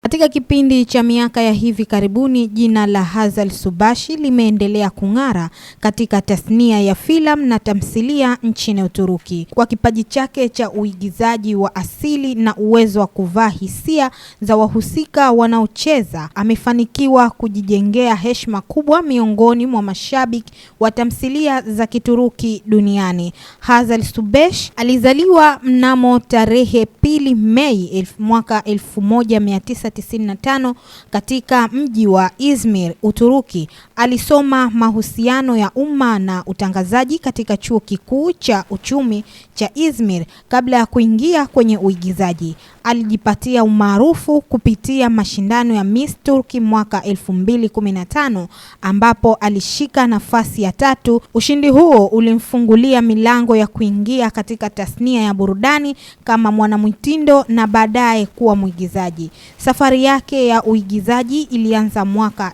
Katika kipindi cha miaka ya hivi karibuni, jina la Hazal Subashi limeendelea kung'ara katika tasnia ya filamu na tamthilia nchini Uturuki. Kwa kipaji chake cha uigizaji wa asili na uwezo wa kuvaa hisia za wahusika wanaocheza, amefanikiwa kujijengea heshima kubwa miongoni mwa mashabiki wa tamthilia za Kituruki duniani. Hazal Subashi alizaliwa mnamo tarehe 2 Mei mwaka 1995 katika mji wa Izmir, Uturuki. Alisoma mahusiano ya umma na utangazaji katika chuo kikuu cha uchumi cha Izmir kabla ya kuingia kwenye uigizaji. Alijipatia umaarufu kupitia mashindano ya Miss Turkey mwaka 2015 ambapo alishika nafasi ya 3. Ushindi huo ulimfungulia milango ya kuingia katika tasnia ya burudani kama mwanamitindo na baadaye kuwa mwigizaji. Safari yake ya uigizaji ilianza mwaka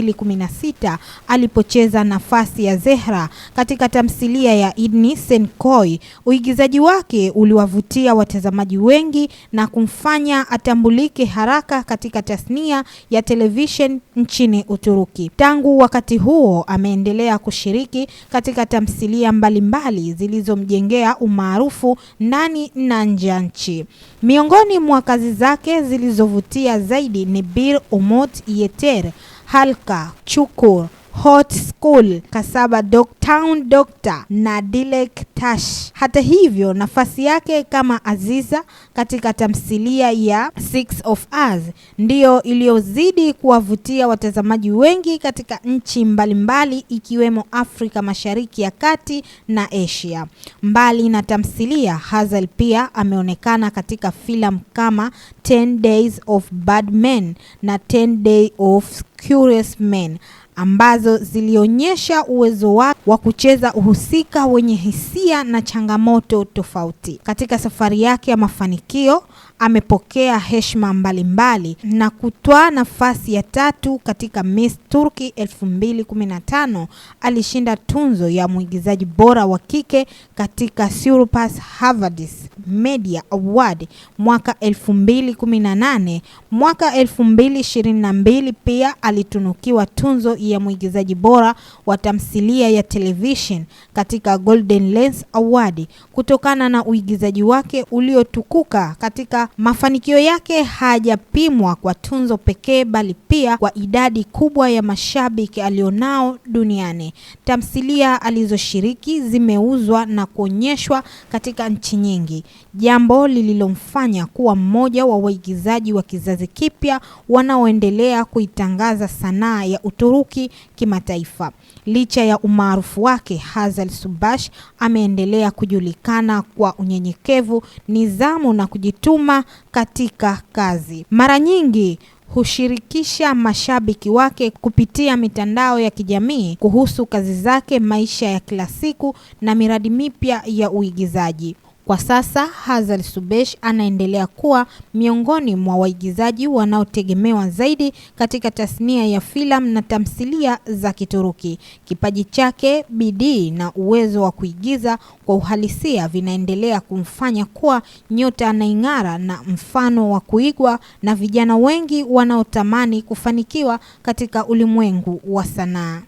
2016 alipocheza nafasi ya Zehra katika tamthilia ya Idni Senkoy. Uigizaji wake uliwavutia watazamaji wengi na kumfanya atambulike haraka katika tasnia ya television nchini Uturuki. Tangu wakati huo ameendelea kushiriki katika tamthilia mbalimbali zilizomjengea umaarufu ndani na nje ya nchi. Miongoni mwa kazi zake zilizovutia zaidi ni Bir Umut Yeter, Halka, Chukur, Hot School, Kasaba Town Doctor na Dilek Tash. Hata hivyo, nafasi yake kama Aziza katika tamthilia ya Six of Us ndiyo iliyozidi kuwavutia watazamaji wengi katika nchi mbalimbali ikiwemo Afrika Mashariki ya Kati na Asia. Mbali na tamthilia, Hazal pia ameonekana katika filamu kama 10 Days of Bad Men na 10 Days of Curious Men ambazo zilionyesha uwezo wake wa kucheza uhusika wenye hisia na changamoto tofauti. Katika safari yake ya mafanikio, amepokea heshima mbalimbali na kutwaa nafasi ya 3 katika Miss Turkey 2015. Alishinda tunzo ya mwigizaji bora wa kike katika Surpass Havadis Media Award mwaka 2018. Mwaka 2022 pia alitunukiwa tunzo ya mwigizaji bora wa tamthilia ya television katika Golden Lens Award kutokana na uigizaji wake uliotukuka. Katika mafanikio yake hajapimwa kwa tunzo pekee bali pia kwa idadi kubwa ya mashabiki alionao duniani. Tamthilia alizoshiriki zimeuzwa na kuonyeshwa katika nchi nyingi, jambo lililomfanya kuwa mmoja wa waigizaji wa kizazi kipya wanaoendelea kuitangaza sanaa ya Uturuki kimataifa. Licha ya umaarufu wake, Hazal Subashi ameendelea kujulikana kwa unyenyekevu, nidhamu na kujituma katika kazi. Mara nyingi hushirikisha mashabiki wake kupitia mitandao ya kijamii kuhusu kazi zake, maisha ya kila siku na miradi mipya ya uigizaji. Kwa sasa, Hazal Subashi anaendelea kuwa miongoni mwa waigizaji wanaotegemewa zaidi katika tasnia ya filamu na tamthilia za Kituruki. Kipaji chake, bidii na uwezo wa kuigiza kwa uhalisia vinaendelea kumfanya kuwa nyota anayeng'ara na mfano wa kuigwa na vijana wengi wanaotamani kufanikiwa katika ulimwengu wa sanaa.